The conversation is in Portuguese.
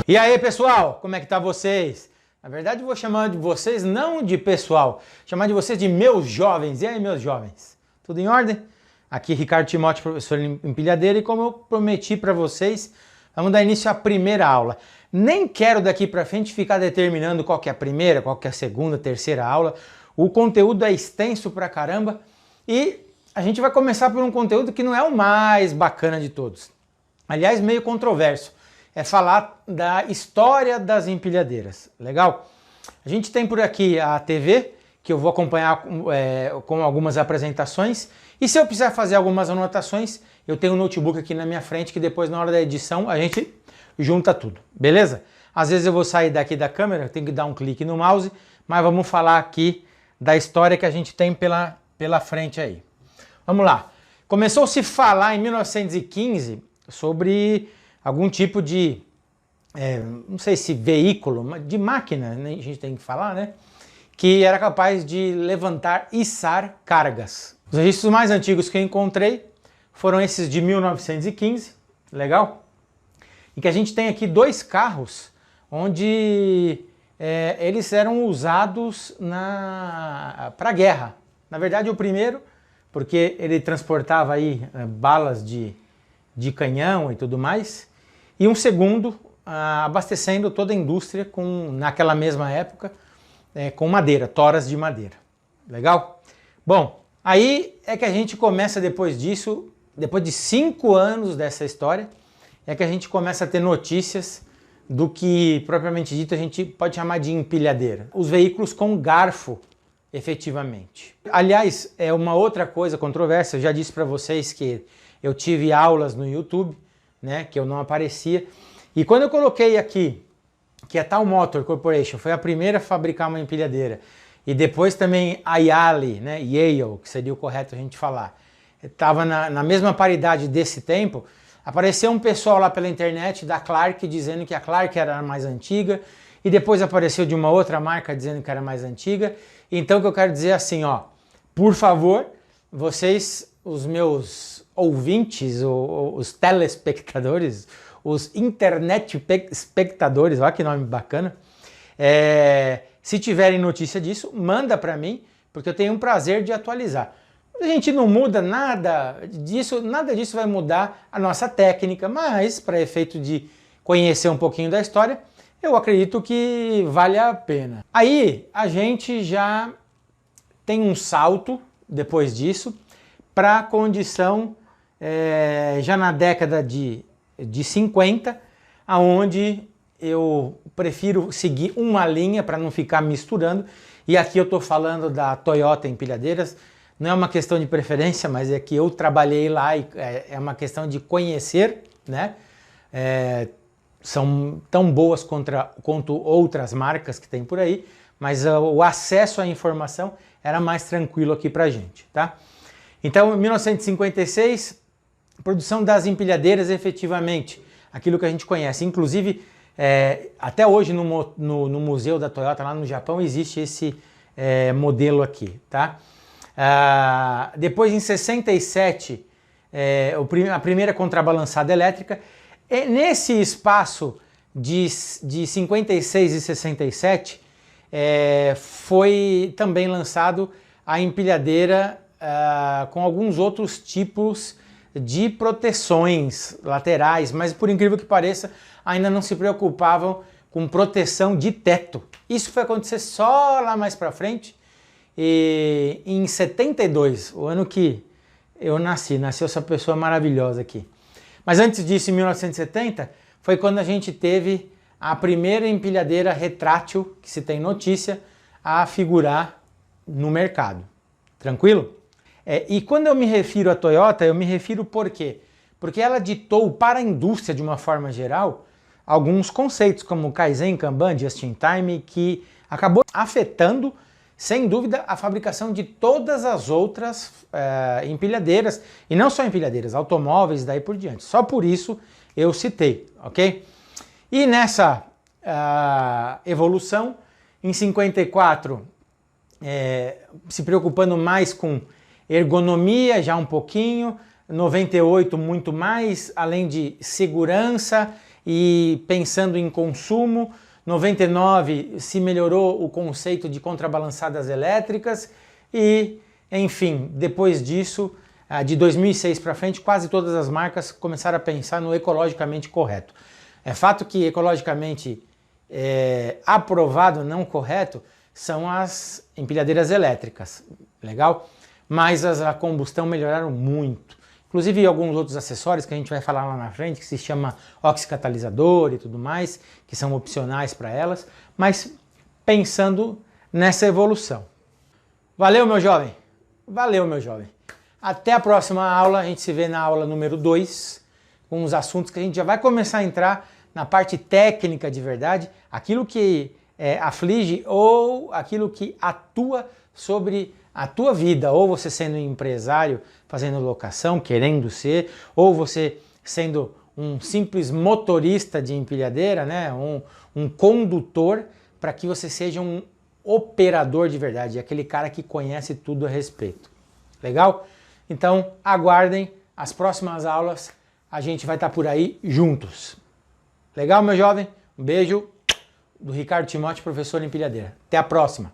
E aí, pessoal, como é que tá vocês? Na verdade, eu vou chamar de vocês não de pessoal, chamar de vocês de meus jovens. E aí, meus jovens? Tudo em ordem? Aqui Ricardo Timóteo, professor empilhadeira, e como eu prometi para vocês, vamos dar início à primeira aula. Nem quero daqui para frente ficar determinando qual que é a primeira, qual que é a segunda, terceira aula. O conteúdo é extenso pra caramba e a gente vai começar por um conteúdo que não é o mais bacana de todos. Aliás, meio controverso. É falar da história das empilhadeiras. Legal? A gente tem por aqui a TV, que eu vou acompanhar com algumas apresentações. E se eu precisar fazer algumas anotações, eu tenho um notebook aqui na minha frente, que depois na hora da edição a gente junta tudo. Beleza? Às vezes eu vou sair daqui da câmera, tenho que dar um clique no mouse, mas vamos falar aqui da história que a gente tem pela frente aí. Vamos lá. Começou a se falar em 1915 sobre algum tipo de, não sei se veículo, de máquina, né, a gente tem que falar, né? Que era capaz de levantar, içar cargas. Os registros mais antigos que eu encontrei foram esses de 1915, legal? E que a gente tem aqui dois carros onde eles eram usados para guerra. Na verdade, o primeiro, porque ele transportava aí balas de canhão e tudo mais, e um segundo abastecendo toda a indústria naquela mesma época com madeira, toras de madeira. Legal? Bom, aí é que a gente começa depois disso, depois de 5 anos dessa história, é que a gente começa a ter notícias do que propriamente dito a gente pode chamar de empilhadeira. Os veículos com garfo, efetivamente. Aliás, é uma outra coisa controversa, eu já disse para vocês que eu tive aulas no YouTube, né, que eu não aparecia, e quando eu coloquei aqui que a Tal Motor Corporation foi a primeira a fabricar uma empilhadeira, e depois também a Yale, né, Yale, que seria o correto a gente falar, estava na mesma paridade desse tempo, apareceu um pessoal lá pela internet da Clark dizendo que a Clark era a mais antiga, e depois apareceu de uma outra marca dizendo que era mais antiga. Então o que eu quero dizer é assim, ó, por favor, vocês, os meus ouvintes, os telespectadores, os internet espectadores, olha que nome bacana, se tiverem notícia disso, manda para mim, porque eu tenho um prazer de atualizar. A gente não muda nada disso vai mudar a nossa técnica, mas para efeito de conhecer um pouquinho da história, eu acredito que vale a pena. Aí a gente já tem um salto depois disso para a condição já na década de 50, aonde eu prefiro seguir uma linha para não ficar misturando, e aqui eu estou falando da Toyota Empilhadeiras. Não é uma questão de preferência, mas é que eu trabalhei lá e é uma questão de conhecer, né? São tão boas quanto outras marcas que tem por aí, mas o acesso à informação era mais tranquilo aqui pra gente, tá? Então, em 1956, produção das empilhadeiras efetivamente, aquilo que a gente conhece. Inclusive, até hoje no museu da Toyota lá no Japão existe esse modelo aqui, tá? Depois, em 67, a primeira contrabalançada elétrica. Nesse espaço de 56 e 67, foi também lançado a empilhadeira com alguns outros tipos de proteções laterais, mas por incrível que pareça, ainda não se preocupavam com proteção de teto. Isso foi acontecer só lá mais para frente. E em 72, o ano que eu nasceu essa pessoa maravilhosa aqui. Mas antes disso, em 1970, foi quando a gente teve a primeira empilhadeira retrátil, que se tem notícia, a figurar no mercado. Tranquilo? E quando eu me refiro à Toyota, eu me refiro por quê? Porque ela ditou para a indústria, de uma forma geral, alguns conceitos, como Kaizen, Kanban, Just in Time, que acabou afetando, sem dúvida, a fabricação de todas as outras empilhadeiras, e não só empilhadeiras, automóveis, daí por diante. Só por isso eu citei, ok? E nessa evolução, em 54, se preocupando mais com ergonomia, já um pouquinho, 98 muito mais, além de segurança e pensando em consumo. 99 se melhorou o conceito de contrabalançadas elétricas e, enfim, depois disso, de 2006 para frente, quase todas as marcas começaram a pensar no ecologicamente correto. É fato que ecologicamente aprovado, não correto, são as empilhadeiras elétricas, legal? Mas as a combustão melhoraram muito. Inclusive alguns outros acessórios que a gente vai falar lá na frente, que se chama oxicatalisador e tudo mais, que são opcionais para elas, mas pensando nessa evolução. Valeu, meu jovem? Valeu, meu jovem. Até a próxima aula, a gente se vê na aula número 2, com os assuntos que a gente já vai começar a entrar na parte técnica de verdade, aquilo que aflige ou aquilo que atua sobre a tua vida, ou você sendo um empresário fazendo locação, querendo ser, ou você sendo um simples motorista de empilhadeira, né? um condutor, para que você seja um operador de verdade, aquele cara que conhece tudo a respeito. Legal? Então aguardem as próximas aulas, a gente vai estar por aí juntos. Legal, meu jovem? Um beijo do Ricardo Timóteo, professor de empilhadeira. Até a próxima!